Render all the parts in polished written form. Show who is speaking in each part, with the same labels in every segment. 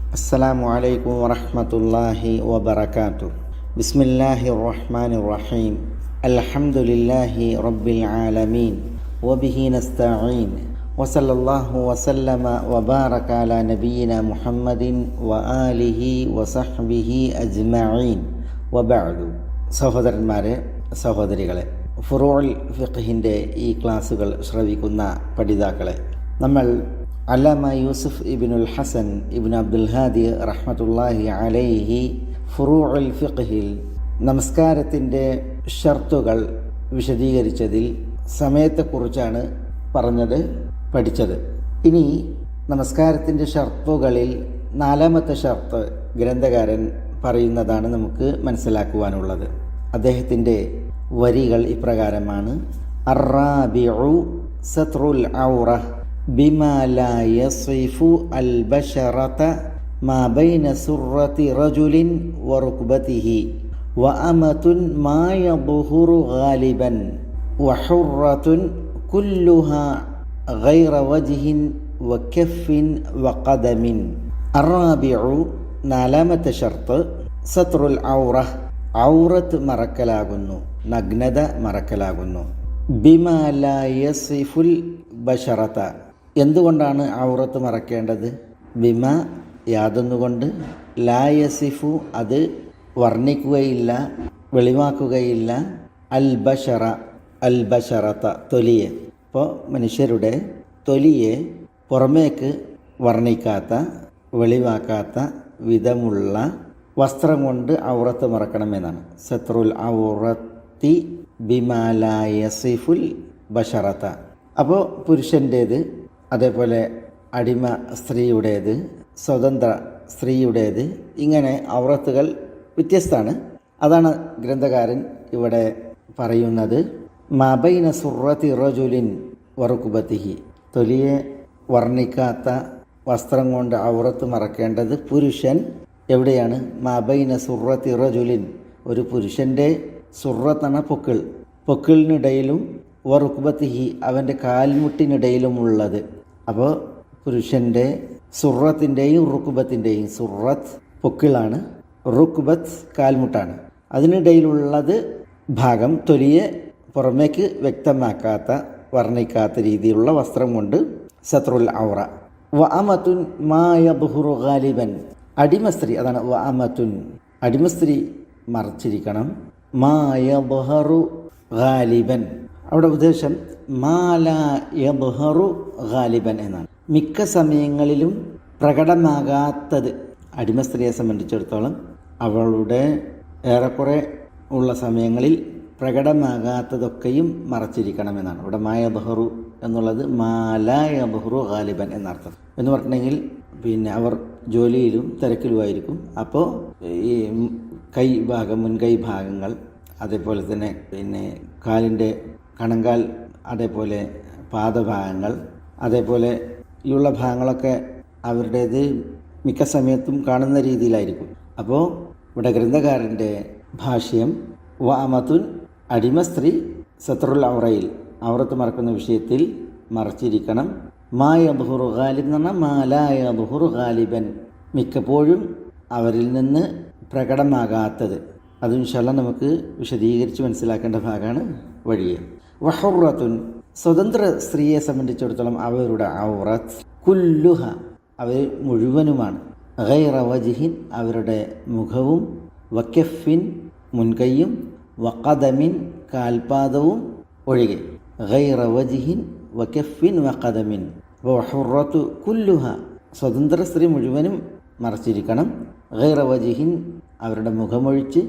Speaker 1: السلام عليكم ورحمة الله وبركاته. بسم الله الرحمن الرحيم. الحمد لله رب العالمين وبه نستعين وصلى الله وسلم وبارك على نبينا محمد وآله وصحبه أجمعين وبعد. സഹോദരന്മാരെ, സഹോദരികളെ, ഫുറൂഉൽ ഫിഖ്ഹിൻ്റെ ഈ ക്ലാസ്സുകൾ ശ്രവിക്കുന്ന പഠിതാക്കളെ, നമ്മൾ അല്ലാമ യൂസുഫ് ഇബ്നുൽ ഹസൻ ഇബ്നു അബ്ദുൽ ഹാദി റഹ്മത്തുള്ളാഹി അലൈഹി ഫുറൂഉൽ ഫിഖ്ഹിൽ നമസ്കാരത്തിൻ്റെ ഷർത്തുകൾ വിശദീകരിച്ചതിൽ സമയത്തെക്കുറിച്ചാണ് പഠിച്ചത്. ഇനി നമസ്കാരത്തിൻ്റെ ഷർത്തുകളിൽ നാലാമത്തെ ഷർത്ത് ഗ്രന്ഥകാരൻ പറയുന്നതാണ് നമുക്ക് മനസ്സിലാക്കുവാനുള്ളത്. അദ്ദേഹത്തിൻ്റെ വരികൾ ഇപ്രകാരമാണ്: അറാബിഉ സത്റുൽ ഔറ ബിമാ ലാ യസിഫു അൽ ബശറത മാ ബൈന സുറതി റജുലിൻ വറുക്ബതിഹി വഅമതുൻ മാ യദ്ഹുറു ഗാലിബൻ വഹുറത്തുൻ കുല്ലുഹാ ഗൈറ വജ്ഹിൻ വകഫിൻ വഖദമിൻ. അറാബിഉ നാലാമത്തെ ഷർത്ത് സത്റുൽ ഔറ, ഔറത്ത് മറക്കലാകുന്നു, നഗ്നത മറക്കലാകുന്നു. ബിമാ ലാ യസിഫുൽ ബശറത, എന്തുകൊണ്ടാണ് ഔറത്ത് മറക്കേണ്ടത്? ബിമ യാതൊന്നുകൊണ്ട്, ലാ യസിഫു അത് വർണ്ണിക്കുകയില്ല, വെളിവാക്കുകയില്ല, അൽ ബശറ അൽ ബശറത തൊലിയെ. ഇപ്പോൾ മനുഷ്യരുടെ തൊലിയെ പുറമേക്ക് വർണ്ണിക്കാത്ത, വെളിവാക്കാത്ത വിധമുള്ള വസ്ത്രം കൊണ്ട് ഔറത്ത് മറക്കണമെന്നാണ്. സത്രുൽ ഔറത്തി ബിമാ ലാ യസിഫുൽ ബശറത. അപ്പോൾ പുരുഷൻ്റേത്, അതേപോലെ അടിമ സ്ത്രീയുടേത്, സ്വതന്ത്ര സ്ത്രീയുടേത്, ഇങ്ങനെ ഔറത്തുകൾ വ്യത്യസ്തമാണ്. അതാണ് ഗ്രന്ഥകാരൻ ഇവിടെ പറയുന്നത്. മബൈന സുറത്തി റജുലിൻ വറുക്കുബത്തിഹി, തൊലിയെ വർണ്ണിക്കാത്ത വസ്ത്രം കൊണ്ട് ഔറത്ത് മറക്കേണ്ടത് പുരുഷൻ എവിടെയാണ്? മബൈന സുറത്തി റജുലിൻ, ഒരു പുരുഷൻ്റെ സുറത്താണ് പൊക്കിൾ, പൊക്കിളിനിടയിലും വറുക്കുബത്തിഹി അവൻ്റെ കാൽമുട്ടിനിടയിലുമുള്ളത്. അപ്പോൾ പുരുഷൻ്റെ സുറത്തിൻ്റെയും റുക്കുബത്തിൻ്റെയും, സുറത്ത് പൊക്കിളാണ്, റുക്കുബത്ത് കാൽമുട്ടാണ്, അതിനിടയിലുള്ളത് ഭാഗം തൊലിയെ പുറമേക്ക് വ്യക്തമാക്കാത്ത, വർണ്ണിക്കാത്ത രീതിയിലുള്ള വസ്ത്രം കൊണ്ട് സത്രുൽ ഔറ. വഅമതുൻ മാ യദ്ഹുറു ഗാലിബൻ, അടിമസ്ത്രീ, അതാണ് വഅമതുൻ, അടിമസ്ത്രീ മറച്ചിരിക്കണം. മാ യദ്ഹറു ഗാലിബൻ, അവിടെ ഉദ്ദേശം മാ ലാ യദ്ഹറു ഗാലിബൻ എന്നാണ്. മിക്ക സമയങ്ങളിലും പ്രകടമാകാത്തത്, അടിമസ്ത്രീയെ സംബന്ധിച്ചിടത്തോളം അവളുടെ ഏറെക്കുറെ ഉള്ള സമയങ്ങളിൽ പ്രകടമാകാത്തതൊക്കെയും മറച്ചിരിക്കണമെന്നാണ്. ഇവിടെ മാ യദ്ഹറു എന്നുള്ളത് മാ ലാ യദ്ഹറു ഗാലിബൻ എന്നർത്ഥം. എന്ന് പറഞ്ഞിട്ടുണ്ടെങ്കിൽ പിന്നെ അവർ ജോലിയിലും തിരക്കിലുമായിരിക്കും. അപ്പോൾ ഈ കൈ ഭാഗം, മുൻകൈ ഭാഗങ്ങൾ, അതേപോലെ തന്നെ പിന്നെ കാലിൻ്റെ കണങ്കാൽ, അതേപോലെ പാദഭാഗങ്ങൾ, അതേപോലെ ഉള്ള ഭാഗങ്ങളൊക്കെ അവരുടേത് മിക്ക സമയത്തും കാണുന്ന രീതിയിലായിരിക്കും. അപ്പോൾ ഇവിടെ ഗ്രന്ഥകാരൻ്റെ ഭാഷ്യം വഅമതുൻ, അടിമ സ്ത്രീ, സത്രുൽ ഔറയിൽ ഔറത്ത് മറക്കുന്ന വിഷയത്തിൽ മറച്ചിരിക്കണം. മാ യദ്ഹുറു ഗാലിബ് എന്ന് പറഞ്ഞാൽ മാ ലാ യദ്ഹുറു ഗാലിബൻ, മിക്കപ്പോഴും അവരിൽ നിന്ന് പ്രകടമാകാത്തത്. അത് ഇൻഷാല്ലാ നമുക്ക് വിശദീകരിച്ച് മനസ്സിലാക്കേണ്ട ഭാഗമാണ് വഴിയെ. വഹുറത്തുൻ, സ്വതന്ത്ര സ്ത്രീയെ സംബന്ധിച്ചിടത്തോളം അവരുടെ ഔറത്ത് കുല്ലുഹ, അവർ മുഴുവനുമാണ്. ഗൈറ വജ്ഹിൻ, അവരുടെ മുഖവും, വകഫിൻ മുൻകൈയും, വഖദമിൻ കാൽപാദവും ഒഴികെ. ഗൈറ വജ്ഹിൻ വകഫിൻ വഖദമിൻ. വഹുറത്തു കുല്ലുഹ, സ്വതന്ത്ര സ്ത്രീ മുഴുവനും മറച്ചിരിക്കണം. ഗൈറ വജ്ഹിൻ, അവരുടെ മുഖമൊഴിച്ച്,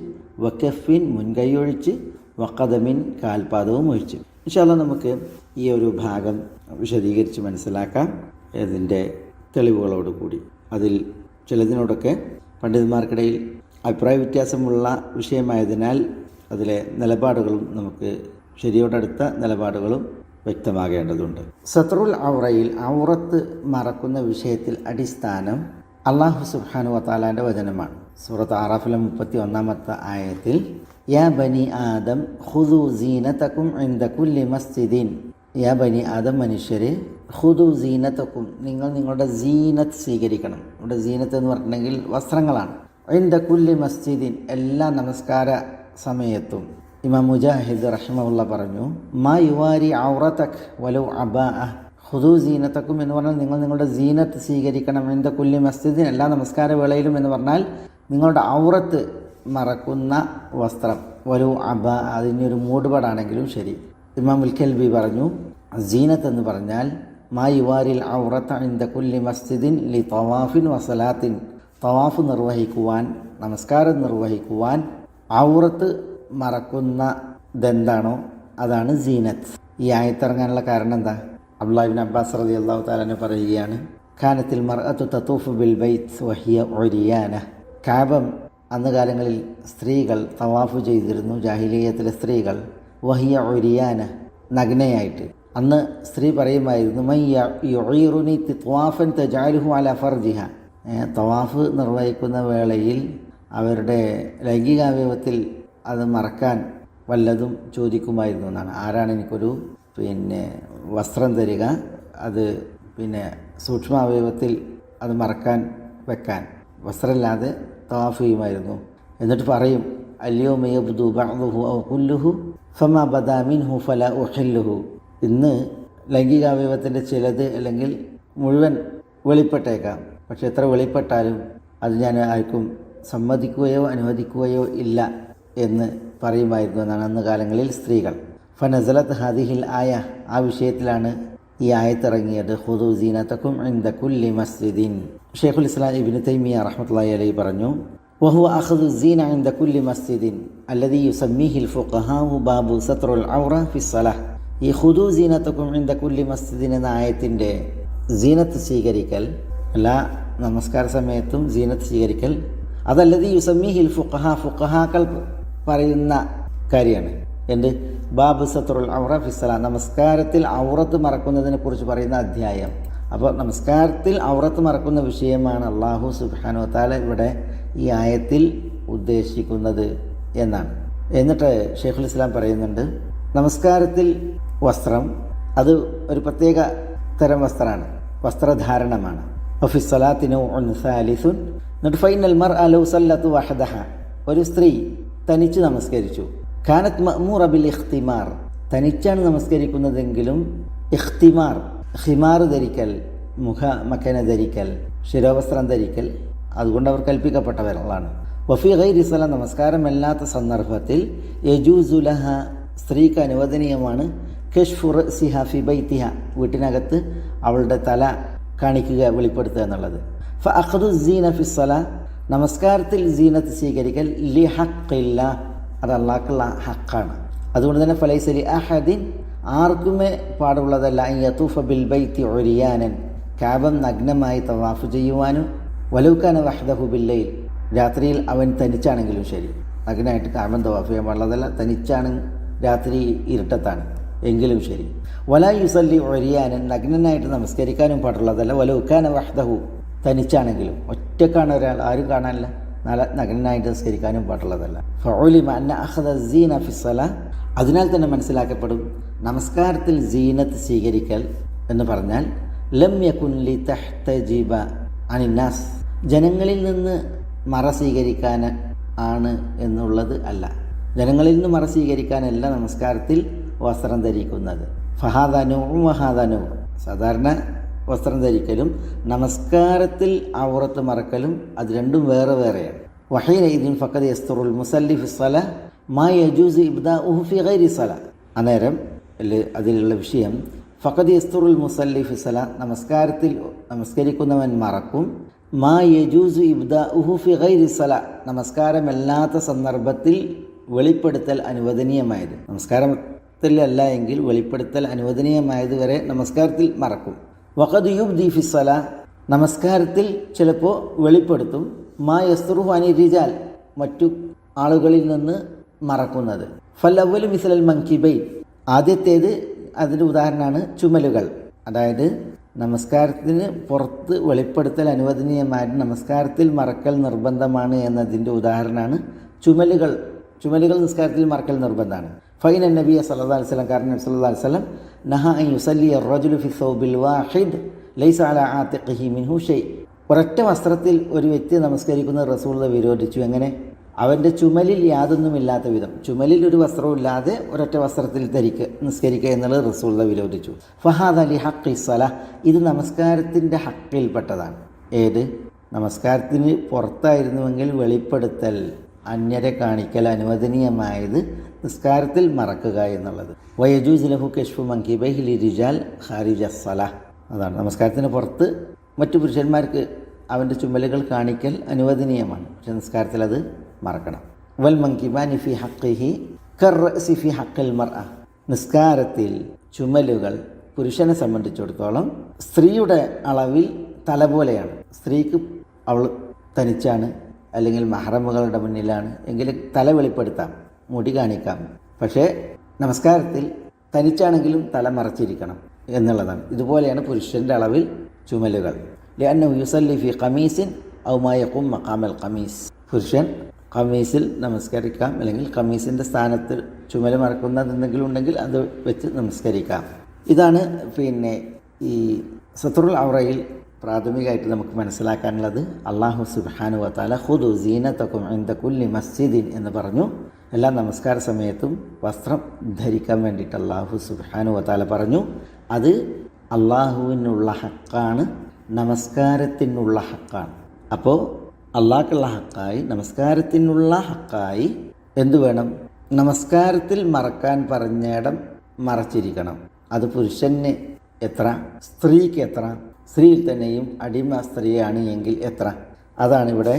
Speaker 1: വകഫിൻ മുൻകൈ ഒഴിച്ച്, വഖദമിൻ കാൽപാദവും ഒഴിച്ച്. ഇൻഷാ അല്ലാഹ് നമുക്ക് ഈ ഒരു ഭാഗം വിശദീകരിച്ച് മനസ്സിലാക്കാം, ഇതിൻ്റെ തെളിവുകളോടുകൂടി. അതിൽ ചിലതിനോടൊക്കെ പണ്ഡിതന്മാർക്കിടയിൽ അഭിപ്രായ വ്യത്യാസമുള്ള വിഷയമായതിനാൽ അതിലെ നിലപാടുകളും നമുക്ക് ശരിയോടടുത്ത നിലപാടുകളും വ്യക്തമാകേണ്ടതുണ്ട്. സത്രുൽ ഔറയിൽ ഔറത്ത് മറക്കുന്ന വിഷയത്തിൽ അടിസ്ഥാനം അല്ലാഹു സുബ്ഹാനഹു വ തആലാൻ്റെ വചനമാണ്. സൂറത്ത് ആറാഫിലെ 31-ാമത്തെ ആയത്തിൽ യാ ബനി ആദം ഖുദൂ സീനതകും ഇൻദ കുല്ലി മസ്ജിദിൻ യാ ബനി ആദം മനുഷ്യരെ ഖുദു സീനത്തക്കും നിങ്ങൾ നിങ്ങളുടെ സീനത്ത് സ്വീകരിക്കണം. ഇവിടെ സീനത്ത് എന്ന് പറഞ്ഞിട്ടുണ്ടെങ്കിൽ വസ്ത്രങ്ങളാണ്. ഇൻദ കുല്ലി മസ്ജിദിൻ എല്ലാ നമസ്കാര സമയത്തും. ഇമാം മുജാഹിദ് റഹിമഹുള്ള പറഞ്ഞു മാ യുവാരി ഔറതക് വലൗ അബാഅ. ഖുദു സീനത്തക്കും എന്ന് പറഞ്ഞാൽ നിങ്ങൾ നിങ്ങളുടെ സീനത്ത് സ്വീകരിക്കണം. ഇൻദ കുല്ലി മസ്ജിദിൻ എല്ലാ നമസ്കാര വേളയിലും എന്ന് പറഞ്ഞാൽ നിങ്ങളുടെ ഔറത്ത് മറക്കുന്ന വസ്ത്രം. വലൗ അബാഅ അതിനൊരു മൂടുപാടാണെങ്കിലും ശരി. ഇമാം ഉൽ കൽബി പറഞ്ഞു സീനത്ത് എന്ന് പറഞ്ഞാൽ മാ യുവാരിൽ ഔറത ഇൻദ കുല്ലി മസ്ജിദിൻ ലി തവാഫിൻ വസലാത്തിൻ. തവാഫ് നിർവഹിക്കുവാൻ നമസ്കാരം നിർവഹിക്കുവാൻ ഔറത്ത് മറക്കുന്നതെന്താണോ അതാണ് സീനത്ത്. ഈ ആയത്തിറങ്ങാനുള്ള കാരണം എന്താ? അബ്ദുല്ലാഹി ഇബ്നു അബ്ബാസ് റളിയല്ലാഹു തആല അൻഹു പറയുകയാണ് കാനത്തിൽ മർഅത്തു തതൂഫു ബിൽ ബൈത്ത് വഹിയ ഉരിയാന. കഅബ അന്ന് കാലങ്ങളിൽ സ്ത്രീകൾ തവാഫ് ചെയ്തിരുന്നു, ജാഹിലിയ്യത്തിലെ സ്ത്രീകൾ. വഹിയ ഉരിയാന നഗ്നയായിട്ട്. അന്ന് സ്ത്രീ പറയുമായിരുന്നു മൻ യുഈറുനി തിത്വാഫൻ തജഅലുഹു അലാ ഫർജിഹ. തവാഫ് നിർവഹിക്കുന്ന വേളയിൽ അവരുടെ ലൈംഗികാവയവത്തിൽ അത് മറക്കാൻ വല്ലതും ചോദിക്കുമായിരുന്നു എന്നാണ്. ആരാണ് എനിക്കൊരു വസ്ത്രം തരിക, അത് സൂക്ഷ്മാവയവത്തിൽ അത് മറക്കാൻ വെക്കാൻ. വസ്ത്രമില്ലാതെ തവാഫ് ചെയ്യുമായിരുന്നു. എന്നിട്ട് പറയും അല്യൗമ യബ്ദു ബഅ്ദുഹു ഔ കുല്ലുഹു ഫമാ ബദാ മിൻഹു ഫലാ ഉഹില്ലുഹു. ഇന്ന് ലൈംഗികാവയവത്തിൻ്റെ ചിലത് അല്ലെങ്കിൽ മുഴുവൻ വെളിപ്പെട്ടേക്കാം, പക്ഷെ എത്ര വെളിപ്പെട്ടാലും അത് ഞാൻ ആർക്കും സമ്മതിക്കുകയോ അനുവദിക്കുകയോ ഇല്ല എന്ന് പറയുമായിരുന്നു എന്നാണ് അന്ന് കാലങ്ങളിൽ സ്ത്രീകൾ. ഫനസലത്ത് ഹാദിഹിൽ ആയ ആ വിഷയത്തിലാണ് ഈ ആയത്തിറങ്ങിയത് ഖുദൂ സീനതക്കും ഇൻദ കുല്ലി മസ്ജിദിൻ. ഷെയ്ഖുൽ ഇസ്ലാം ഇബ്നു തൈമിയ്യ റഹ്മത്തുള്ളാഹി അലൈഹി പറഞ്ഞു വഹുവ അഖ്ദു സീന ഇൻദ കുല്ലി മസ്ജിദിൻ അല്ലദീ യുസമ്മീഹിൽ ഫുഖഹാഉ ബാബു സത്റുൽ ഔറ ഫിസ്സലാഹ്. ഈ ഖുദൂ സീനതക്കും ഇൻദ കുല്ലി മസ്ജിദിൻ എന്ന ആയത്തിൻ്റെ സീനത്ത് സ്വീകരിക്കൽ, എല്ലാ നമസ്കാര സമയത്തും സീനത്ത് സ്വീകരിക്കൽ, അതല്ലദീ യുസമ്മീഹിൽ ഫുഖഹാക്കൾ പറയുന്ന കാര്യമാണ്. എന്ത്? ബാബു സത്റുൽ ഔറ ഫിസ്സലാ, നമസ്കാരത്തിൽ ഔറത്ത് മറക്കുന്നതിനെ കുറിച്ച് പറയുന്ന അധ്യായം. അപ്പോൾ നമസ്കാരത്തിൽ ഔറത്ത് മറക്കുന്ന വിഷയമാണ് അല്ലാഹു സുബ്ഹാനഹു വ തആല ഇവിടെ ഈ ആയത്തിൽ ഉദ്ദേശിക്കുന്നത് എന്നാണ്. എന്നിട്ട് ഷെയ്ഖുൽ ഇസ്ലാം പറയുന്നുണ്ട് നമസ്കാരത്തിൽ വസ്ത്രം അത് ഒരു പ്രത്യേക തരം വസ്ത്രമാണ്, വസ്ത്രധാരണമാണ്. വഫിസ്സലാത്തി നൗഉൻ സാലിസുൻ. എന്നിട്ട് ഫൈനൽ മർഅ ലൗ സല്ലത്തു വഹദഹ, ഒരു സ്ത്രീ തനിച്ച് നമസ്കരിച്ചു. കാനത്ത് മഅ്മൂറ ബിൽ ഇഖ്തിമാർ, തനിച്ചാണ് നമസ്കരിക്കുന്നതെങ്കിലും ഇഖ്തിമാർ ഖിമാർ ധരിക്കൽ, മുഖമക്കന ധരിക്കൽ, ശിരോവസ്ത്രം ധരിക്കൽ അതുകൊണ്ട് അവർ കൽപ്പിക്കപ്പെട്ടവരാണ്. വഫി ഗൈരി സല, നമസ്കാരമല്ലാത്ത സന്ദർഭത്തിൽ യജൂസു ലഹ, സ്ത്രീക്ക് അനുവദനീയമാണ് കശ്ഫു റഅ്സിഹ ഫി ബൈതിഹ, വീട്ടിനകത്ത് അവളുടെ തല കാണിക്കുക, വെളിപ്പെടുത്തുക എന്നുള്ളത്. ഫഅഖ്ദു സീന ഫിസ്സല, നമസ്കാരത്തിൽ സീനത്ത് സ്വീകരിക്കൽ ലി ഹഖില്ല, അത് അല്ലാഹുള്ള ഹക്കാണ്. അതുകൊണ്ട് തന്നെ ഫലൈസ ലി അഹദിൻ, ആർക്കുമേ പാടുള്ളതല്ല യതൂഫ ബിൽ ബൈത്തി ഉരിയാനൻ, കഅബ നഗ്നമായി തവാഫ് ചെയ്യുവാനും, വലൗകാന വഹ്ദഹു ബില്ലൈൽ, രാത്രിയിൽ അവൻ തനിച്ചാണെങ്കിലും ശരി. നഗ്നായിട്ട് കഅബ തവാഫ് ചെയ്യാൻ പാടുള്ളതല്ല, തനിച്ചാണ്, രാത്രി ഇരുട്ടത്താണ് എങ്കിലും ശരി. വലാ യുസല്ലി ഉരിയാനൻ, നഗ്നനായിട്ട് നമസ്കരിക്കാനും പാടുള്ളതല്ല. വലൗകാന വഹ്ദഹു, തനിച്ചാണെങ്കിലും, ഒറ്റക്കാണ് ഒരാൾ, ആരും കാണാനില്ല, നഗ്നനായിട്ട് നമസ്കരിക്കാനും പാടുള്ളതല്ല. ഫഉലിമ അന്ന അഖദ സീന ഫിസ്സല, അതിനാൽ തന്നെ മനസ്സിലാക്കപ്പെടും നമസ്കാരത്തിൽ സീനത്ത് സ്വീകരിക്കൽ എന്ന് പറഞ്ഞാൽ ലം യകുൻ ലി തഹ്തജിബ അനിന്നാസ്, ജനങ്ങളിൽ നിന്ന് മറ സ്വീകരിക്കാൻ ആണ് എന്നുള്ളത് അല്ല. ജനങ്ങളിൽ നിന്ന് മറ സ്വീകരിക്കാനല്ല നമസ്കാരത്തിൽ വസ്ത്രം ധരിക്കുന്നത്. ഫഹാദനു വഹാദനു, സാധാരണ വസ്ത്രം ധരിക്കലും നമസ്കാരത്തിൽ ഔറത്ത് മറക്കലും അത് രണ്ടും വേറെ വേറെയാണ്. വഹീന ഇതിൻ ഫഖദ് യസ്തുറുൽ മുസല്ലി ഫിസ്സല മാ യജൂസു ഇബ്ദാഉഹു ഫി ഗൈരി സല, അന്നേരം അതിലുള്ള വിഷയം ഫഖദ് യസ്തുറുൽ മുസല്ലി ഫിസ്സല, നമസ്കാരത്തിൽ നമസ്കരിക്കുന്നവൻ മറക്കും. മാ യജൂസു ഇബ്ദാഉഹു ഫി ഗൈരി സല, നമസ്കാരമല്ലാത്ത സന്ദർഭത്തിൽ വെളിപ്പെടുത്തൽ അനുവദനീയമായത്, നമസ്കാരത്തിലല്ല എങ്കിൽ വെളിപ്പെടുത്തൽ അനുവദനീയമായത് വരെ നമസ്കാരത്തിൽ മറക്കും. വഖദ് യുബ്ദി ഫിസ്സല, നമസ്കാരത്തിൽ ചിലപ്പോൾ വെളിപ്പെടുത്തും. മാ യസ്തുറുഹു അനി റിജാൽ, മറ്റു ആളുകളിൽ നിന്ന് മറക്കുന്നത്. ഫല്ലവ്വലു മിസ്ലൽ മൻകിബൈൻ, ആദ്യത്തേത് അതിൻ്റെ ഉദാഹരണമാണ് ചുമലുകൾ. അതായത് നമസ്കാരത്തിന് പുറത്ത് വെളിപ്പെടുത്തൽ അനുവദനീയമായിട്ട് നമസ്കാരത്തിൽ മറക്കൽ നിർബന്ധമാണ് എന്നതിൻ്റെ ഉദാഹരണമാണ് ചുമലുകൾ. ചുമലുകൾ നിസ്കാരത്തിൽ മറക്കൽ നിർബന്ധമാണ്. ഫൈന നബിയ സല്ലല്ലാഹു അലൈഹി വസല്ലം കാരണം നബി സല്ലല്ലാഹു അലൈഹി വസല്ലം നഹ അൻ യുസല്ലി അർ-റജുലു ഫി സൗബിൽ വാഹിദ് ലൈസ അലാ ആതിഖിഹി മിൻഹു ഷൈ. ഒരൊറ്റ വസ്ത്രത്തിൽ ഒരു വ്യക്തി നമസ്കരിക്കുന്നത് റസൂലുള്ളാഹി വിരോധിച്ചു. എങ്ങനെ? അവൻ്റെ ചുമലിൽ യാതൊന്നുമില്ലാത്ത വിധം, ചുമലിൽ ഒരു വസ്ത്രമില്ലാതെ ഒരൊറ്റ വസ്ത്രത്തിൽ നിസ്കരിക്കുക എന്നുള്ളത് റസൂലുള്ളാഹി വിരോധിച്ചു. ഫഹാദ ലി ഹഖി സ്വലാഹ്, ഇത് നമസ്കാരത്തിൻ്റെ ഹക്കിൽപ്പെട്ടതാണ്. ഏത്? നമസ്കാരത്തിന് പുറത്തായിരുന്നുവെങ്കിൽ വെളിപ്പെടുത്തൽ, അന്യരെ കാണിക്കൽ അനുവദനീയമായത് നിസ്കാരത്തിൽ മറക്കുക എന്നുള്ളത്. വയജൂസ് ലഹു കശ്ഫു മൻകിബൈഹി ലിരിജാൽ ഖാരിജ സ്വലാഹ്, അതാണ് നമസ്കാരത്തിന് പുറത്ത് മറ്റു പുരുഷന്മാർക്ക് അവൻ്റെ ചുമലുകൾ കാണിക്കൽ അനുവദനീയമാണ്, പക്ഷേ നിസ്കാരത്തിൽ അത് മറക്കണം. വൽ മൻകിബാനി ഫി ഹഖിഹി കർറഅസി ഫി ഹഖിൽ മർഅ, നിസ്കാരത്തിൽ ചുമലുകൾ പുരുഷനെ സംബന്ധിച്ചിടത്തോളം സ്ത്രീയുടെ അളവിൽ തല പോലെയാണ്. സ്ത്രീക്ക് അവൾ തനിച്ചാണ് അല്ലെങ്കിൽ മഹറമുകളുടെ മുന്നിലാണ് എങ്കിൽ തല വെളിപ്പെടുത്താം, മുടി കാണിക്കാം. പക്ഷേ നമസ്കാരത്തിൽ തനിച്ചാണെങ്കിലും തല മറച്ചിരിക്കണം എന്നുള്ളതാണ്. ഇതുപോലെയാണ് പുരുഷൻ്റെ അളവിൽ ചുമലുകൾ. ലിഅന്നഹു യുസല്ലി ഫി ഖമീസിൻ ഔ മാ യഖും മഖാമൽ ഖമീസ്, പുരുഷൻ ഖമീസിൽ നമസ്കരിക്കാം, അല്ലെങ്കിൽ ഖമീസിൻ്റെ സ്ഥാനത്ത് ചുമല് മറക്കുന്നത് എന്തെങ്കിലും ഉണ്ടെങ്കിൽ അത് വെച്ച് നമസ്കരിക്കാം. ഇതാണ് ഈ സത്റുൽ ഔറയിൽ പ്രാഥമികമായിട്ട് നമുക്ക് മനസ്സിലാക്കാനുള്ളത്. അല്ലാഹു സുബ്ഹാനഹു വ തആല ഖുദു സീനതകും ഇൻദ കുല്ലി മസ്ജിദിൻ എന്ന് പറഞ്ഞു. എല്ലാ നമസ്കാര സമയത്തും വസ്ത്രം ധരിക്കാൻ വേണ്ടിയിട്ട് അല്ലാഹു സുബ്ഹാനഹു വ തആല പറഞ്ഞു. അത് അള്ളാഹുവിനുള്ള ഹക്കാണ്, നമസ്കാരത്തിനുള്ള ഹക്കാണ്. അപ്പോൾ അള്ളാഹ്ക്കുള്ള ഹക്കായി, നമസ്കാരത്തിനുള്ള ഹക്കായി എന്തു വേണം? നമസ്കാരത്തിൽ മറക്കാൻ പറഞ്ഞിടം മറച്ചിരിക്കണം. അത് പുരുഷന് എത്ര, സ്ത്രീക്ക് എത്ര, സ്ത്രീയിൽ തന്നെയും അടിമ സ്ത്രീയാണ് എങ്കിൽ എത്ര? അതാണ് ഇവിടെ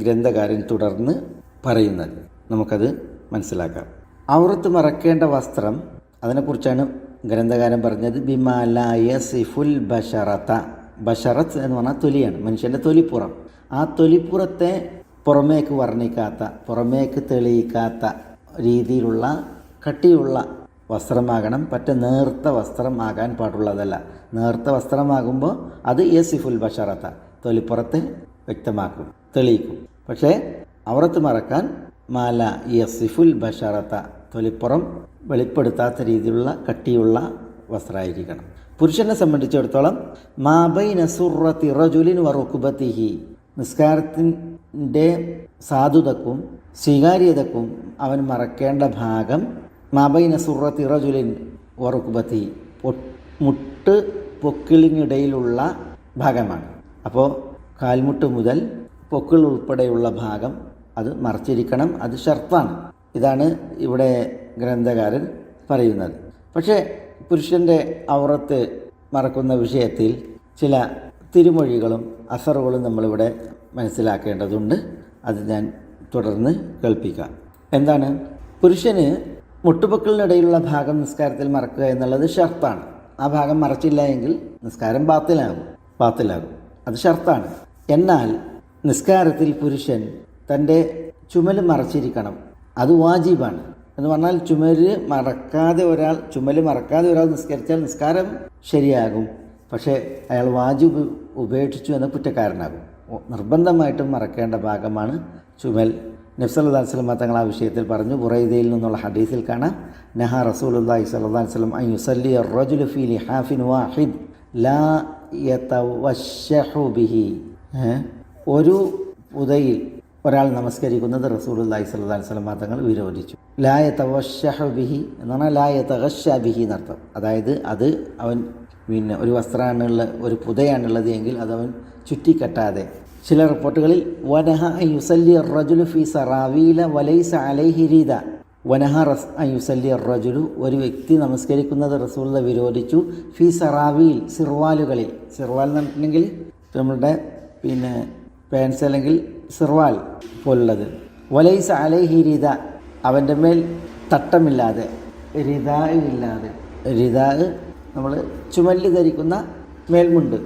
Speaker 1: ഗ്രന്ഥകാരൻ തുടർന്ന് പറയുന്നത്. നമുക്കത് മനസ്സിലാക്കാം. ഔറത്ത് മറക്കേണ്ട വസ്ത്രം, അതിനെക്കുറിച്ചാണ് ഗ്രന്ഥകാരൻ പറഞ്ഞത്. ബിമാ ലാ യസിഫുൽ ബശറത, ബശറത്ത് എന്ന് പറഞ്ഞാൽ തൊലിയാണ്, മനുഷ്യൻ്റെ തൊലിപ്പുറം. ആ തൊലിപ്പുറത്തെ പുറമേക്ക് വർണ്ണിക്കാത്ത, പുറമേക്ക് തെളിയിക്കാത്ത രീതിയിലുള്ള കട്ടിയുള്ള വസ്ത്രമാകണം. പറ്റ നേർത്ത വസ്ത്രമാകാൻ പാടുള്ളതല്ല. നേർത്ത വസ്ത്രമാകുമ്പോൾ അത് യസിഫുൽ ബശറത, തൊലിപ്പുറത്തെ വ്യക്തമാക്കും, തെളിയിക്കും. പക്ഷേ ഔറത്ത് മറക്കാൻ മാല യസിഫുൽ ബശറത, തൊലിപ്പുറം വെളിപ്പെടുത്താത്ത രീതിയിലുള്ള കട്ടിയുള്ള വസ്ത്രമായിരിക്കണം. പുരുഷനെ സംബന്ധിച്ചിടത്തോളം മാബൈന സുറത്തി റജുലിൻ വറുക്കുബത്തിഹി, നിസ്കാരത്തിൻ്റെ സാധുതക്കും സ്വീകാര്യതക്കും അവൻ മറക്കേണ്ട ഭാഗം മാബൈന സുറത്തി റജുലിൻ വറുക്കുബത്തി, മുട്ട് പൊക്കിളിനിടയിലുള്ള ഭാഗമാണ്. അപ്പോൾ കാൽമുട്ട് മുതൽ പൊക്കിൾ ഉൾപ്പെടെയുള്ള ഭാഗം അത് മറച്ചിരിക്കണം, അത് ഷർത്താണ്. ഇതാണ് ഇവിടെ ഗ്രന്ഥകാരൻ പറയുന്നത്. പക്ഷേ പുരുഷൻ്റെ ഔറത്ത് മറക്കുന്ന വിഷയത്തിൽ ചില തിരുമൊഴികളും അസറുകളും നമ്മളിവിടെ മനസ്സിലാക്കേണ്ടതുണ്ട്. അത് ഞാൻ തുടർന്ന് കേൾപ്പിക്കാം. എന്താണ്? പുരുഷന് മുട്ടുപൊക്കിളിനിടയിലുള്ള ഭാഗം നിസ്കാരത്തിൽ മറക്കുക എന്നുള്ളത് ഷർത്താണ്. ആ ഭാഗം മറച്ചില്ല എങ്കിൽ നിസ്കാരം ബാത്തിലാകും. അത് ഷർത്താണ്. എന്നാൽ നിസ്കാരത്തിൽ പുരുഷൻ തൻ്റെ ചുമല് മറച്ചിരിക്കണം, അത് വാജിബാണ്. എന്ന് പറഞ്ഞാൽ ചുമല് മറക്കാതെ ഒരാൾ നിസ്കരിച്ചാൽ നിസ്കാരം ശരിയാകും. പക്ഷേ അയാൾ വാജിബ് ഉപേക്ഷിച്ചു എന്ന കുറ്റക്കാരനാകും. നിർബന്ധമായിട്ടും മറക്കേണ്ട ഭാഗമാണ് ചുമൽ. നബി സല്ലല്ലാഹു അലൈഹി വസല്ലം തങ്ങൾ ആ വിഷയത്തിൽ പറഞ്ഞു. ബുറൈദയിൽ നിന്നുള്ള ഹദീസിൽ കാണാം, നഹ റസൂലുള്ളാഹി സ്വല്ലല്ലാഹു അലൈഹി വസല്ലം അൻ യുസല്ലി അർ-റജുലു ഫീ ലിഹാഫിൻ വാഹിദ് ലാ യതവശഹു ബിഹി. ഒരു പുതയിൽ ഒരാൾ നമസ്കരിക്കുന്നത് റസൂലുള്ളാഹി സ്വല്ലല്ലാഹു അലൈഹി വസല്ലം തങ്ങൾ വിരോധിച്ചു. ലാ യതവശഹു ബിഹി എന്ന് പറഞ്ഞാൽ ലാ യതഗശ ബിഹി എന്നർത്ഥം. അതായത് അത് അവൻ ഒരു വസ്ത്രമാണുള്ള, ഒരു പുതയാണുള്ളത് എങ്കിൽ അതവൻ ചുറ്റിക്കെട്ടാതെ. ചില റിപ്പോർട്ടുകളിൽ വനഹ അൻ യുസല്ലി അർ-റജുലു ഫീ സറാവീല വലൈസ അലൈഹി രീദ. വനഹ അൻ യുസല്ലി അർ-റജുലു, ഒരു വ്യക്തി നമസ്കരിക്കുന്നത് റസൂലുള്ളാഹി വിരോധിച്ചു. ഫീ സറാവീൽ, സിർവാലുകളിൽ. സിർവാൽ എന്ന് പറഞ്ഞിട്ടുണ്ടെങ്കിൽ നമ്മളുടെ പാൻസ് അല്ലെങ്കിൽ സിർവാൽ പോലുള്ളത്. വലൈസ അലൈഹി രീദ, അവൻ്റെ മേൽ തട്ടമില്ലാതെ, റിദാ ഇല്ലാതെ. റിദാ നമ്മൾ ചുമലിൽ ധരിക്കുന്ന മേൽമുണ്ട്,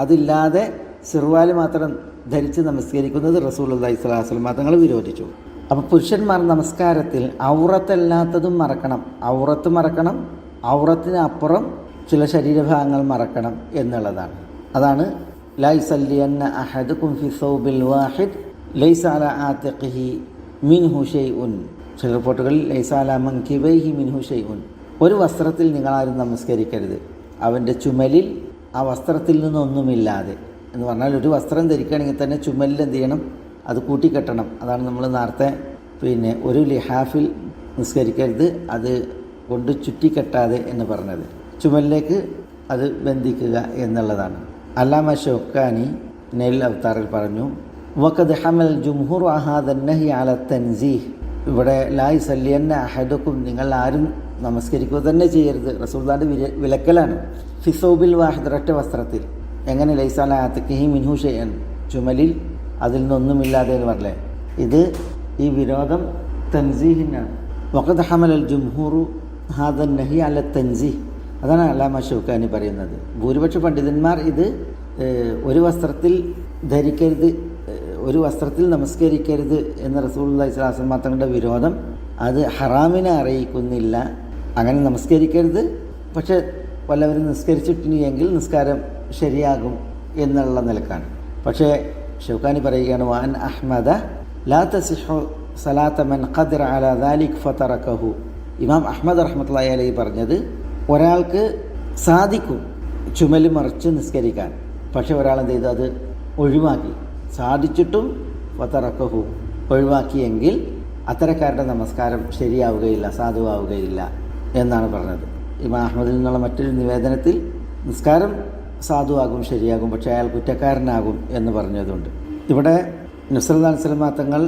Speaker 1: അതില്ലാതെ സിർവാൽ മാത്രം ധരിച്ച് നമസ്കരിക്കുന്നത് റസൂലുള്ളാഹി സ്വല്ലല്ലാഹു അലൈഹി വസല്ലം തങ്ങൾ വിരോധിച്ചു. അപ്പോൾ പുരുഷന്മാർ നമസ്കാരത്തിൽ ഔറത്തല്ലാത്തതും മറക്കണം. ഔറത്ത് മറക്കണം, ഔറത്തിന് അപ്പുറം ചില ശരീരഭാഗങ്ങൾ മറക്കണം എന്നുള്ളതാണ്. അതാണ് ലാ യുസല്ലിയന്ന അഹദുകും ഫി സൗബിൽ വാഹിദ് ലൈസ അലാ ആതിഖിഹി മിൻഹു ഷൈഉൻ. ചില റിപ്പോർട്ടുകളിൽ ലൈസ അലാ മൻകിബൈഹി മിൻഹു ഷൈഉൻ, ഒരു വസ്ത്രത്തിൽ നിങ്ങളാരും നമസ്കരിക്കരുത്, അവൻ്റെ ചുമലിൽ ആ വസ്ത്രത്തിൽ നിന്നൊന്നുമില്ലാതെ. എന്ന് പറഞ്ഞാൽ ഒരു വസ്ത്രം ധരിക്കുകയാണെങ്കിൽ തന്നെ ചുമലിൽ എന്ത് ചെയ്യണം, അത് കൂട്ടിക്കെട്ടണം. അതാണ് നമ്മൾ നേരത്തെ ഒരു ലിഹാഫിൽ നിസ്കരിക്കരുത്, അത് കൊണ്ട് ചുറ്റിക്കെട്ടാതെ എന്ന് പറഞ്ഞത്. ചുമലിലേക്ക് അത് ബന്ധിക്കുക എന്നുള്ളതാണ്. അല്ലാമ ഷൗക്കാനി നെൽ അവതാറിൽ പറഞ്ഞു, വഖദ് ഹമൽ ജുംഹൂർ ഹാദൻ നഹി അല തൻസീഹ്, ഇവിടെ ലാ യുസല്ലിയന്ന അഹദുക്കും, നിങ്ങൾ ആരും നമസ്കരിക്കുക തന്നെ ചെയ്യരുത്, റസൂലുള്ളാഹിയുടെ വിലക്കലാണ്. ഫിസൗബിൽ വാഹിദ്, ഒറ്റ വസ്ത്രത്തിൽ. എങ്ങനെ ലൈസ അലാ ആതിഖിഹി മിൻഹു ഷൈഅൻ, ചുമലിൽ അതിൽ നിന്നൊന്നുമില്ലാതെ എന്ന് പറഞ്ഞേ. ഇത് ഈ വിരോധം തൻസീഹിനാണ്. വഖദ് ഹമൽ ജുംഹൂറു ഹാദൻ നഹി അല തൻസീഹ്, അതാണ് അല്ലാമ ഷൗക്കാനി പറയുന്നത്. ഭൂരിപക്ഷ പണ്ഡിതന്മാർ ഇത് ഒരു വസ്ത്രത്തിൽ ധരിക്കരുത്, ഒരു വസ്ത്രത്തിൽ നമസ്കരിക്കരുത് എന്ന റസൂലുള്ളാഹി സ്വല്ലല്ലാഹു അലൈഹി വസല്ലം തങ്ങളുടെ വിരോധം അത് ഹറാമിനെ അറിയിക്കുന്നില്ല. അങ്ങനെ നമസ്കരിക്കരുത്, പക്ഷേ വല്ലവരും നിസ്കരിച്ചിട്ടുണ്ടെങ്കിൽ നിസ്കാരം ശരിയാകും എന്നുള്ള നിലക്കാണ്. പക്ഷേ ഷൗക്കാനി പറയുകയാണ്, വാൻ അഹ്മദ ലാ തസിഹു സലാത്ത മൻ ഖദറ അലാ ദാലിക് ഫതറകഹു. ഇമാം അഹ്മദ് റഹ്മത്തുള്ളാഹി അലൈഹി പറഞ്ഞത്, ഒരാൾക്ക് സാധിക്കും ചുമൽ മറിച്ച് നിസ്കരിക്കാൻ, പക്ഷെ ഒരാൾ എന്ത് ചെയ്തു, അത് ഒഴിവാക്കി. സാധിച്ചിട്ടും ഫതറകഹു, ഒഴിവാക്കിയെങ്കിൽ അത്തരക്കാരുടെ നമസ്കാരം ശരിയാവുകയില്ല, സാധുവാവുകയില്ല എന്നാണ് പറഞ്ഞത്. ഇമാം അഹ്മദിൽ നിന്നുള്ള മറ്റൊരു നിവേദനത്തിൽ നിസ്കാരം സാധുവാകും, ശരിയാകും, പക്ഷേ അയാൾ കുറ്റക്കാരനാകും എന്ന് പറഞ്ഞതുകൊണ്ട്. ഇവിടെ നബി സല്ലല്ലാഹു അലൈഹി വസല്ലം തങ്ങൾ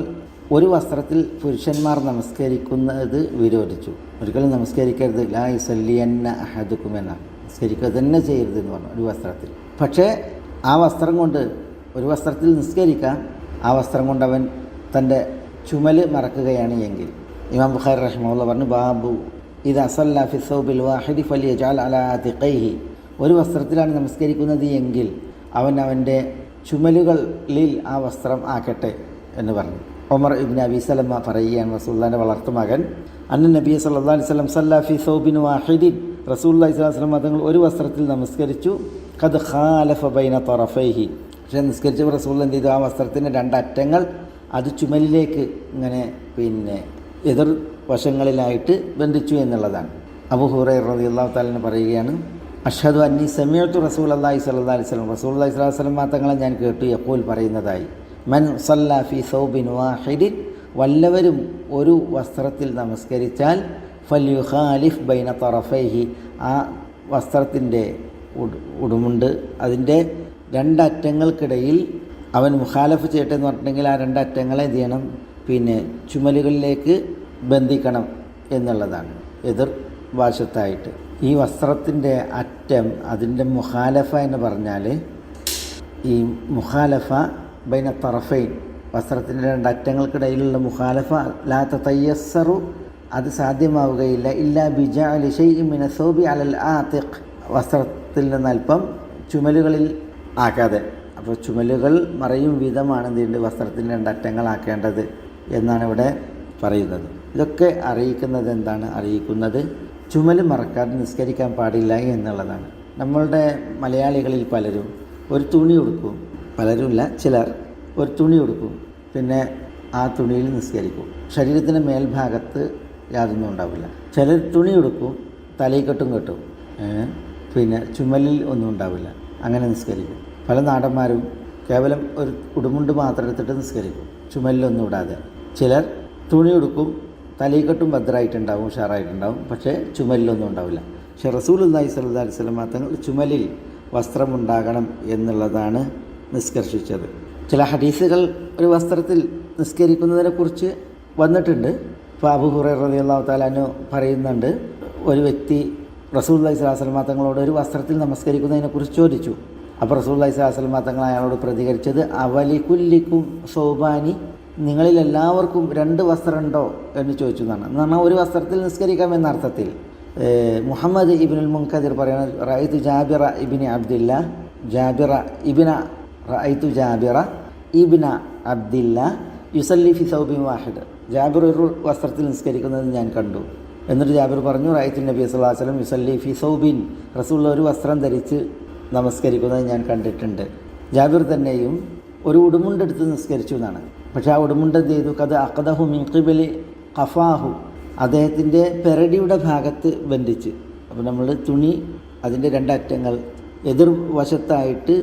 Speaker 1: ഒരു വസ്ത്രത്തിൽ പുരുഷന്മാർ നമസ്കരിക്കുന്നത് വിരോധിച്ചു. ഒരിക്കലും നമസ്കരിക്കരുത്, ലാ യുസല്ലിയന്ന അഹദുക്കും എന്നാണ്, നിസ്കരിക്കുക തന്നെ ചെയ്യരുത് എന്ന് പറഞ്ഞു ഒരു വസ്ത്രത്തിൽ. പക്ഷേ ആ വസ്ത്രം കൊണ്ട്, ഒരു വസ്ത്രത്തിൽ നിസ്കരിക്കാം, ആ വസ്ത്രം കൊണ്ട് അവൻ തൻ്റെ ചുമൽ മറക്കുകയാണ് എങ്കിൽ. ഇമാം ബുഖാരി റഹിമഹുല്ലാഹ് പറഞ്ഞു, ബാബു ഇദാ സല്ല ഫി സൗബിൽ വാഹിദി ഫലിയജഅൽ അലാ ആതിഖൈഹി, ഒരു വസ്ത്രത്തിലാണ് നമസ്കരിക്കുന്നത് എങ്കിൽ അവൻ അവൻ്റെ ചുമലുകളിൽ ആ വസ്ത്രം ആക്കട്ടെ എന്ന് പറഞ്ഞു. ഉമർ ഇബ്നു അബി സലമ പറയുകയാണ്, റസൂലുള്ളാഹിന്റെ വളർത്തുമകൻ, അന്ന നബി സല്ലല്ലാഹു അലൈഹി വസല്ലം സല്ല ഫി സൗബിൻ വാഹിദിൻ, റസൂലുള്ളാഹി സ്വല്ലല്ലാഹു അലൈഹി വസല്ലം തങ്ങൾ ഒരു വസ്ത്രത്തിൽ നമസ്കരിച്ചു. ഖദ് ഖാലഫ ബൈന തറഫൈഹി, പക്ഷേ നിസ്കരിച്ചപ്പോൾ റസൂലുള്ളാഹി എന്ത് ചെയ്തു, ആ വസ്ത്രത്തിൻ്റെ രണ്ടറ്റങ്ങൾ അത് ചുമലിലേക്ക് ഇങ്ങനെ എതിർ വശങ്ങളിലായിട്ട് ബന്ധിച്ചു എന്നുള്ളതാണ്. അബൂ ഹുറൈറ റളിയല്ലാഹു തആല പറയുകയാണ്, അഷ്ഹദു അന്നി സമീഅതു റസൂലുള്ളാഹി സ്വല്ലല്ലാഹു അലൈഹി വസല്ലം, റസൂലുള്ളാഹി സ്വല്ലല്ലാഹു അലൈഹി വസല്ലം തങ്ങളെ ഞാൻ കേട്ടു, യഖൂൽ പറയുന്നതായി, മൻ സല്ല ഫി സൗബിൻ വാഹിദിൻ, വല്ലവരും ഒരു വസ്ത്രത്തിൽ നമസ്കരിച്ചാൽ ഫൽയുഖാലിഫ് ബൈന തറഫൈഹി, ആ വസ്ത്രത്തിൻ്റെ ഉടുമുണ്ട് അതിൻ്റെ രണ്ടറ്റങ്ങൾക്കിടയിൽ അവൻ മുഖാലഫ് ചെയ്യട്ടെ എന്ന് പറഞ്ഞിട്ടുണ്ടെങ്കിൽ ആ രണ്ടറ്റങ്ങളെ എന്ത് ചെയ്യണം, ചുമലുകളിലേക്ക് ബന്ധിക്കണം എന്നുള്ളതാണ്, എതിർ വശത്തായിട്ട്. ഈ വസ്ത്രത്തിൻ്റെ അറ്റം, അതിൻ്റെ മുഖാലഫ എന്ന് പറഞ്ഞാൽ, ഈ മുഖാലഫ ബൈന തറഫൈൻ, വസ്ത്രത്തിൻ്റെ രണ്ടറ്റങ്ങൾക്കിടയിലുള്ള മുഖാലഫ ലാ തതയസ്സറു, അത് സാധ്യമാവുകയില്ല, ഇല്ലാ ബിജഅലി ശൈഇൻ മിന സൗബി അലൽ ആതിഖ്, വസ്ത്രത്തിൽ നിന്ന് അല്പം ചുമലുകളിൽ ആക്കാതെ. അപ്പോൾ ചുമലുകൾ മറയും വിധമാണ് എന്തുണ്ട് വസ്ത്രത്തിൻ്റെ രണ്ടറ്റങ്ങളാക്കേണ്ടത് എന്നാണ് ഇവിടെ പറയുന്നത്. ഇതൊക്കെ അറിയിക്കുന്നത് എന്താണ്? അറിയിക്കുന്നത് ചുമൽ മറക്കാതെ നിസ്കരിക്കാൻ പാടില്ല എന്നുള്ളതാണ്. നമ്മളുടെ മലയാളികളിൽ പലരും ഒരു തുണി ഉടുക്കും, പലരുമില്ല, ചിലർ ഒരു തുണി ഉടുക്കും, പിന്നെ ആ തുണിയിൽ നിസ്കരിക്കും. ശരീരത്തിൻ്റെ മേൽഭാഗത്ത് യാതൊന്നും ഉണ്ടാവില്ല. ചിലർ തുണി ഉടുക്കും, തലയിക്കെട്ടും കെട്ടും, പിന്നെ ചുമലിൽ ഒന്നും ഉണ്ടാവില്ല, അങ്ങനെ നിസ്കരിക്കും. പല നാടന്മാരും കേവലം ഒരു ഉടുമുണ്ട് മാത്രം എടുത്തിട്ട് നിസ്കരിക്കും, ചുമലിലൊന്നും ഇടാതെ. ചിലർ തുണി ഉടുക്കും, തലയിക്കെട്ടും ഭദ്രമായിട്ടുണ്ടാവും, ഉഷാറായിട്ടുണ്ടാവും, പക്ഷേ ചുമലിലൊന്നും ഉണ്ടാവില്ല. പക്ഷേ റസൂലുള്ളാഹി സ്വല്ലല്ലാഹു അലൈഹി വസല്ലം തങ്ങൾ ചുമലിൽ വസ്ത്രമുണ്ടാകണം എന്നുള്ളതാണ് നിഷ്കർഷിച്ചത്. ചില ഹദീസുകൾ ഒരു വസ്ത്രത്തിൽ നിസ്കരിക്കുന്നതിനെക്കുറിച്ച് വന്നിട്ടുണ്ട്. ഇപ്പോൾ അബൂ ഹുറൈറ റളിയല്ലാഹു തആല അൻഹു പറയുന്നുണ്ട്, ഒരു വ്യക്തി റസൂലുള്ളാഹി സ്വല്ലല്ലാഹു അലൈഹി വസല്ലം തങ്ങളോട് ഒരു വസ്ത്രത്തിൽ നമസ്കരിക്കുന്നതിനെക്കുറിച്ച് ചോദിച്ചു. അപ്പോൾ റസൂലുള്ളാഹി സ്വല്ലല്ലാഹു അലൈഹി വസല്ലം തങ്ങൾ അയാളോട് പ്രതികരിച്ചത്, അവലികുല്ലിക്കും സൗബാനി, നിങ്ങളിൽ എല്ലാവർക്കും രണ്ട് വസ്ത്രമുണ്ടോ എന്ന് ചോദിച്ചു എന്നാണ്. എന്ന് പറഞ്ഞാൽ ഒരു വസ്ത്രത്തിൽ നിസ്കരിക്കാം എന്ന അർത്ഥത്തിൽ. മുഹമ്മദ് ഇബ്നുൽ മുൻകദിർ പറയുന്നത്, റഅയ്തു ജാബിറ ഇബ്നു അബ്ദില്ല, റഅയ്തു ജാബിറ ഇബ്ന അബ്ദില്ല യുസല്ലി ഫി സൗബിൻ വാഹിദ്, ജാബിർ ഒരു വസ്ത്രത്തിൽ നിസ്കരിക്കുന്നത് ഞാൻ കണ്ടു. എന്നിട്ട് ജാബിർ പറഞ്ഞു, റഅയ്തു നബി സല്ലല്ലാഹു അലൈഹി വസല്ലം യുസല്ലി ഫി സൗബിൻ, റസൂലുള്ളാഹി ഒരു വസ്ത്രം ധരിച്ച് നമസ്കരിക്കുന്നത് ഞാൻ കണ്ടിട്ടുണ്ട്. ജാബിർ തന്നെയും ഒരു ഉടുമുണ്ടെടുത്ത് നിസ്കരിച്ചു എന്നാണ്. പക്ഷേ ആ ഉടുമുണ്ട് എന്ത് ചെയ്തു, കത് അഖദഹു മിൻ ഖിബലി ഖഫാഹു അദ്ദേഹത്തിൻ്റെ പെരടിയുടെ ഭാഗത്ത് ബന്ധിച്ച്. അപ്പോൾ നമ്മൾ തുണി അതിൻ്റെ രണ്ടറ്റങ്ങൾ എതിർവശത്തായിട്ട്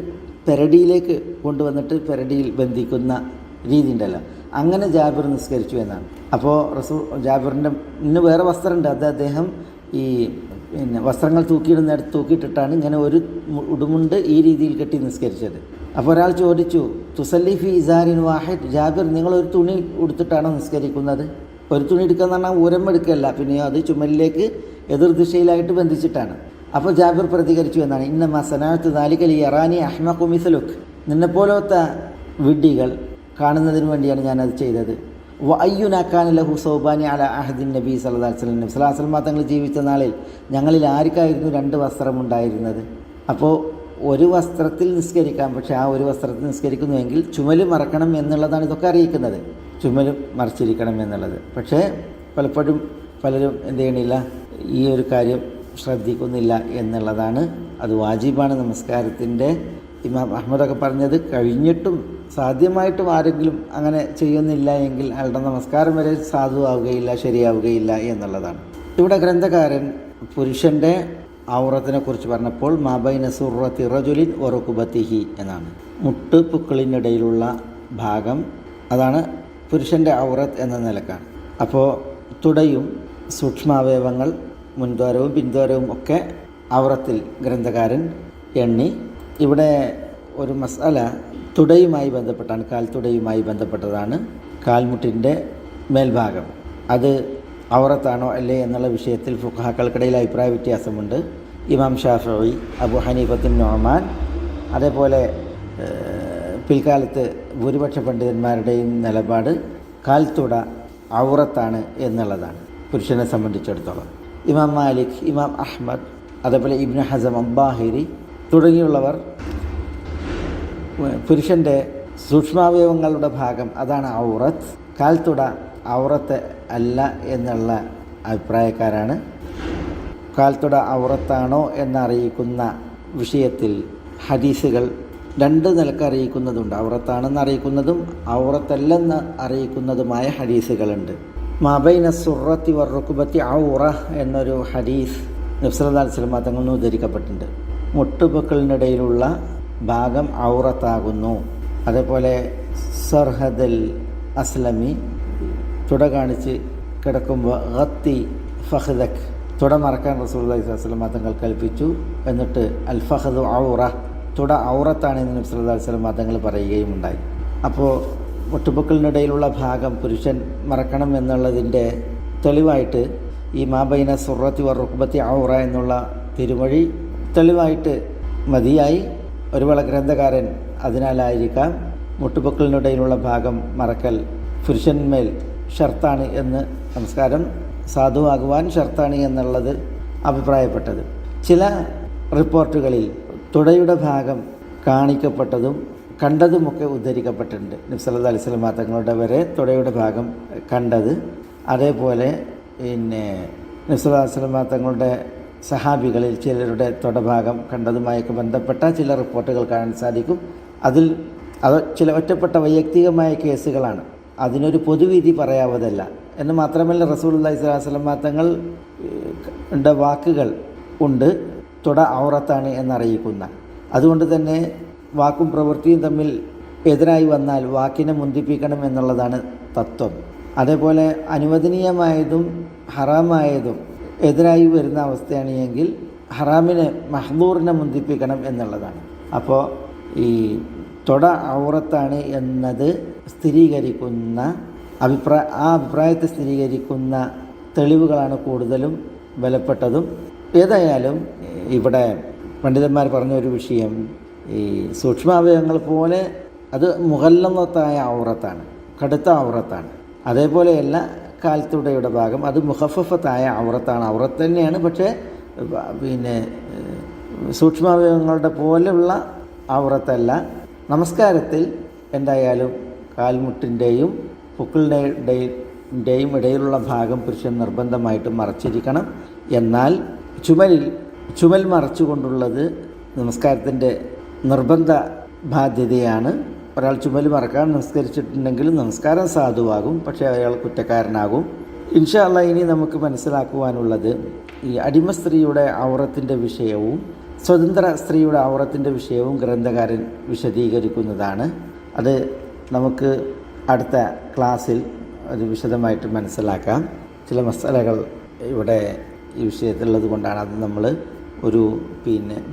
Speaker 1: പെരടിയിലേക്ക് കൊണ്ടുവന്നിട്ട് പെരടിയിൽ ബന്ധിക്കുന്ന രീതി ഉണ്ടല്ലോ, അങ്ങനെ ജാബിർ നിസ്കരിച്ചു എന്നാണ്. അപ്പോൾ ജാബിറിൻ്റെ ഇന്ന് വേറെ വസ്ത്രമുണ്ട്, അത് അദ്ദേഹം ഈ വസ്ത്രങ്ങൾ തൂക്കിയിടുന്നിടത്ത് തൂക്കിയിട്ടിട്ടാണ് ഇങ്ങനെ ഒരു ഉടുമുണ്ട് ഈ രീതിയിൽ കെട്ടി നിസ്കരിച്ചത്. അപ്പോൾ ഒരാൾ ചോദിച്ചു, തുസല്ലി ഫി ഇസാരിൻ വാഹിദ്, ജാബിർ നിങ്ങളൊരു തുണി ഉടുത്തിട്ടാണോ നിസ്കരിക്കുന്നത്? ഒരു തുണി എടുക്കുക എന്ന് പറഞ്ഞാൽ ഊരം എടുക്കുകയല്ല, പിന്നെയോ അത് ചുമലിലേക്ക് എതിർദിശയിലായിട്ട് ബന്ധിച്ചിട്ടാണ്. അപ്പോൾ ജാബിർ പ്രതികരിച്ചു എന്നാണ്, ഇന്നമാ സനഅതു ദാലിക ലിയറാനി അഹ്മഖു മിസ്ലുക്, നിന്നെപ്പോലത്തെ വിഡ്ഢികൾ കാണുന്നതിന് വേണ്ടിയാണ് ഞാനത് ചെയ്തത്. വ അയ്യുനാ കാന ലഹു സൗബാനി അല അഹദിൻ നബി സല്ലല്ലാഹു അലൈഹി വസല്ലം, നബി സല്ലല്ലാഹു അലൈഹി വസല്ലം തങ്ങൾ ജീവിച്ച നാളിൽ ഞങ്ങളിൽ ആർക്കായിരുന്നു 2 വസ്ത്രമുണ്ടായിരുന്നത്? അപ്പോൾ ഒരു വസ്ത്രത്തിൽ നിസ്കരിക്കാം, പക്ഷേ ആ ഒരു വസ്ത്രത്തിൽ നിസ്കരിക്കുന്നുവെങ്കിൽ ചുമല് മറക്കണം എന്നുള്ളതാണ് ഇതൊക്കെ അറിയിക്കുന്നത്, ചുമല് മറച്ചിരിക്കണം എന്നുള്ളത്. പക്ഷേ പലപ്പോഴും പലരും എന്ത് ചെയ്യണില്ല, ഈ ഒരു കാര്യം ശ്രദ്ധിക്കുന്നില്ല എന്നുള്ളതാണ്. അത് വാജിബാണ് നമസ്കാരത്തിൻ്റെ. ഇമാം അഹ്മദൊക്കെ പറഞ്ഞത് കഴിഞ്ഞിട്ടും സാധ്യമായിട്ടും ആരെങ്കിലും അങ്ങനെ ചെയ്യുന്നില്ല എങ്കിൽ അയാളുടെ നമസ്കാരം വരെ സാധുവാവുകയില്ല, ശരിയാവുകയില്ല എന്നുള്ളതാണ്. ഇവിടെ ഗ്രന്ഥകാരൻ പുരുഷൻ്റെ ഔറത്തിനെ കുറിച്ച് പറഞ്ഞപ്പോൾ മാബൈന സുറത്തി റജുലിൻ വറുക്കുബത്തിഹി എന്നാണ്, മുട്ടുപുക്കളിനിടയിലുള്ള ഭാഗം, അതാണ് പുരുഷൻ്റെ ഔറത്ത് എന്ന നിലക്കാണ്. അപ്പോൾ തുടയും സൂക്ഷ്മാവയവങ്ങൾ മുൻദ്വാരവും പിൻദ്വാരവും ഒക്കെ ഔറത്തിൽ ഗ്രന്ഥകാരൻ എണ്ണി. ഇവിടെ ഒരു മസാല തുടയുമായി ബന്ധപ്പെട്ടാണ്, കാൽത്തുടയുമായി ബന്ധപ്പെട്ടതാണ്. കാൽമുട്ടിൻ്റെ മേൽഭാഗം അത് ഔറത്താണോ അല്ലേ എന്നുള്ള വിഷയത്തിൽ ഫുഖഹാക്കൾക്കിടയിൽ അഭിപ്രായ വ്യത്യാസമുണ്ട്. ഇമാം ഷാഫിഈ, അബു ഹനീഫത്തുൻ നുഅ്മാൻ, അതേപോലെ പിൽക്കാലത്ത് ഭൂരിപക്ഷ പണ്ഡിതന്മാരുടെയും നിലപാട് കാൽത്തുട ഔറത്താണ് എന്നുള്ളതാണ് പുരുഷനെ സംബന്ധിച്ചിടത്തോളം. ഇമാം മാലിക്, ഇമാം അഹ്മദ്, അതേപോലെ ഇബ്നു ഹസം അബ്ബാഹിരി തുടങ്ങിയുള്ളവർ പുരുഷൻ്റെ സൂക്ഷ്മാവയവങ്ങളുടെ ഭാഗം അതാണ് ഔറത്ത്, കാൽത്തുട ഔറത്ത് അല്ല എന്നുള്ള അഭിപ്രായക്കാരാണ്. കാൽത്തുട ഔറത്താണോ എന്നറിയിക്കുന്ന വിഷയത്തിൽ ഹദീസുകൾ 2 നിലക്ക് അറിയിക്കുന്നതുണ്ട്. ഔറത്താണെന്ന് അറിയിക്കുന്നതും ഔറത്തല്ലെന്ന് അറിയിക്കുന്നതുമായ ഹദീസുകളുണ്ട്. മാബൈന സുറത്തി വറുക്കുബത്തി ഔറ എന്നൊരു ഹദീസ് നബി സല്ലല്ലാഹു അലൈഹി വസല്ലം തങ്ങളിൽ നിന്ന് ഉദ്ധരിക്കപ്പെട്ടിട്ടുണ്ട്. മുട്ടുപൊക്കളിനിടയിലുള്ള ഭാഗം ഔറത്താകുന്നു. അതേപോലെ സർഹദൽ അസ്ലമി തുട കാണിച്ച് കിടക്കുമ്പോൾ ഗത്തി ഫഹ്ദക്, തുട മറക്കാൻ റസൂലുള്ളാഹി സ്വല്ലല്ലാഹു അലൈഹി വസല്ലം തങ്ങൾ കൽപ്പിച്ചു. എന്നിട്ട് അൽ ഫഹദു ഔറ, തുട ഔറത്താണ് എന്ന് നബി സല്ലല്ലാഹു അലൈഹി വസല്ലം തങ്ങൾ പറയുകയും ഉണ്ടായി. അപ്പോൾ മുട്ടുപൊക്കളിനിടയിലുള്ള ഭാഗം പുരുഷൻ മറക്കണം എന്നുള്ളതിൻ്റെ തെളിവായിട്ട് ഈ മാബൈന സുറത്തി വറുക്കുബത്തി ഔറ എന്നുള്ള തിരുമൊഴി തെളിവായിട്ട് മതിയായി. ഒരുവേള ഗ്രന്ഥകാരൻ അതിനാലായിരിക്കാം മുട്ടുപൊക്കളിനിടയിലുള്ള ഭാഗം മറക്കൽ പുരുഷന്മേൽ ഷർത്താണ് എന്ന്, നമസ്കാരം സാധുവാകുവാൻ ഷർത്താണ് എന്നുള്ളത് അഭിപ്രായപ്പെട്ടത്. ചില റിപ്പോർട്ടുകളിൽ തുടയുടെ ഭാഗം കാണിക്കപ്പെട്ടതും കണ്ടതുമൊക്കെ ഉദ്ധരിക്കപ്പെട്ടിട്ടുണ്ട്. നബി സല്ലല്ലാഹു അലൈഹി വസല്ലം തങ്ങളുടെ വരെ തുടയുടെ ഭാഗം കണ്ടത്, അതേപോലെ പിന്നെ നബി സല്ലല്ലാഹു അലൈഹി വസല്ലം തങ്ങളുടെ സഹാബികളിൽ ചിലരുടെ തൊടഭാഗം കണ്ടതുമായൊക്കെ ബന്ധപ്പെട്ട ചില റിപ്പോർട്ടുകൾ കാണാൻ സാധിക്കും. അതിൽ അത് ചില ഒറ്റപ്പെട്ട വൈയക്തികമായ കേസുകളാണ്, അതിനൊരു പൊതുവിധി പറയാവതല്ല. എന്ന് മാത്രമല്ല റസൂലുള്ളാഹി സ്വല്ലല്ലാഹു അലൈഹി വസല്ലം തങ്ങളുടെ വാക്കുകൾ ഉണ്ട് തുട ഔറത്താണ് എന്നറിയിക്കുന്ന. അതുകൊണ്ട് തന്നെ വാക്കും പ്രവൃത്തിയും തമ്മിൽ എതിരായി വന്നാൽ വാക്കിനെ മുന്തിപ്പിക്കണം എന്നുള്ളതാണ് തത്വം. അതേപോലെ അനുവദനീയമായതും ഹറാമായതും എതിരായി വരുന്ന അവസ്ഥയാണ് എങ്കിൽ ഹറാമിനെ മഹ്ദൂറിനെ മുന്തിപ്പിക്കണം എന്നുള്ളതാണ്. അപ്പോൾ ഈ തൊട ഔറത്താണ് എന്നത് സ്ഥിരീകരിക്കുന്ന ആ അഭിപ്രായത്തെ സ്ഥിരീകരിക്കുന്ന തെളിവുകളാണ് കൂടുതലും ബലപ്പെട്ടതും. ഏതായാലും ഇവിടെ പണ്ഡിതന്മാർ പറഞ്ഞൊരു വിഷയം, ഈ സൂക്ഷ്മാവയവങ്ങൾ പോലെ അത് മുഹല്ലത്തായ ഔറത്താണ്, കടുത്ത ഔറത്താണ്. അതേപോലെയല്ല കാൽത്തുടയുടെ ഭാഗം, അത് മുഖഫഫത്തായ ഔറത്താണ്, ഔറത്ത് തന്നെയാണ്, പക്ഷേ പിന്നെ സൂക്ഷ്മാവയവങ്ങളുടെ പോലെയുള്ള ഔറത്തല്ല. നമസ്കാരത്തിൽ എന്തായാലും കാൽമുട്ടിൻ്റെയും പുക്കിളിൻ്റെയും ഇടയിലുള്ള ഭാഗം പുരുഷൻ നിർബന്ധമായിട്ടും മറച്ചിരിക്കണം. എന്നാൽ ചുമൽ മറച്ചുകൊണ്ടുള്ളത് നമസ്കാരത്തിൻ്റെ നിർബന്ധ ബാധ്യതയാണ്. ഒരാൾ ചുമൽ മറക്കാൻ നമസ്കരിച്ചിട്ടുണ്ടെങ്കിൽ നമസ്കാരം സാധുവാകും, പക്ഷേ അയാൾ കുറ്റക്കാരനാകും. ഇൻഷാ അല്ലാഹ് ഇനി നമുക്ക് മനസ്സിലാക്കുവാനുള്ളത് ഈ അടിമ സ്ത്രീയുടെ ഔറത്തിൻ്റെ വിഷയവും സ്വതന്ത്ര സ്ത്രീയുടെ ഔറത്തിൻ്റെ വിഷയവും ഗ്രന്ഥകാരൻ വിശദീകരിക്കുന്നതാണ്. അത് നമുക്ക് അടുത്ത ക്ലാസ്സിൽ അത് വിശദമായിട്ട് മനസ്സിലാക്കാം. ചില മസാലകൾ ഇവിടെ ഈ വിഷയത്തിലുള്ളത് കൊണ്ടാണ് അത് നമ്മൾ ഒരു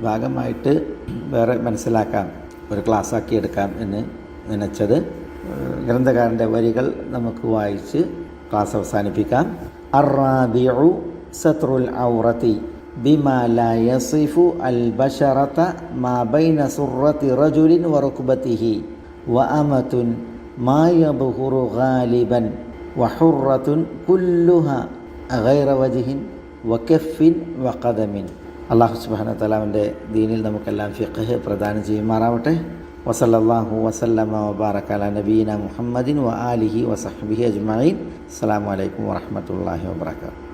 Speaker 1: ഭാഗമായിട്ട് വേറെ മനസ്സിലാക്കാം, ഒരു ക്ലാസ്സാക്കി എടുക്കാം എന്ന് നനച്ചത്. ഗ്രന്ഥകാരൻ്റെ വരികൾ നമുക്ക് വായിച്ച് ക്ലാസ് അവസാനിപ്പിക്കാം. അർറാബിഉ സത്റുൽ ഔറതി ബിമാ ലാ യസിഫു അൽ ബശറത മാ ബൈന സുറത്തി റജുലിൻ വറുക്ബതിഹി വഅമതുൻ മാ യബ്ഹുറു ഗാലിബൻ വഹുറത്തുൻ കുല്ലുഹാ ഗൈറ വജ്ഹിൻ വകഫിൻ വഖദമിൻ. അല്ലാഹു സുബ്ഹാനഹു വ തആല അവൻ്റെ ദീനിൽ നമുക്കെല്ലാം ഫിഖ്ഹ് പ്രദാനം ചെയ്യുമാറാവട്ടെ. വസല്ലല്ലാഹു വസല്ലമ വബാറക അലാ നബീന മുഹമ്മദിൻ വആലിഹി വസഹ്ബിഹി അജ്മഈൻ. അസ്സലാമു അലൈക്കും വറഹ്മത്തുള്ളാഹി വബറകാതുഹു.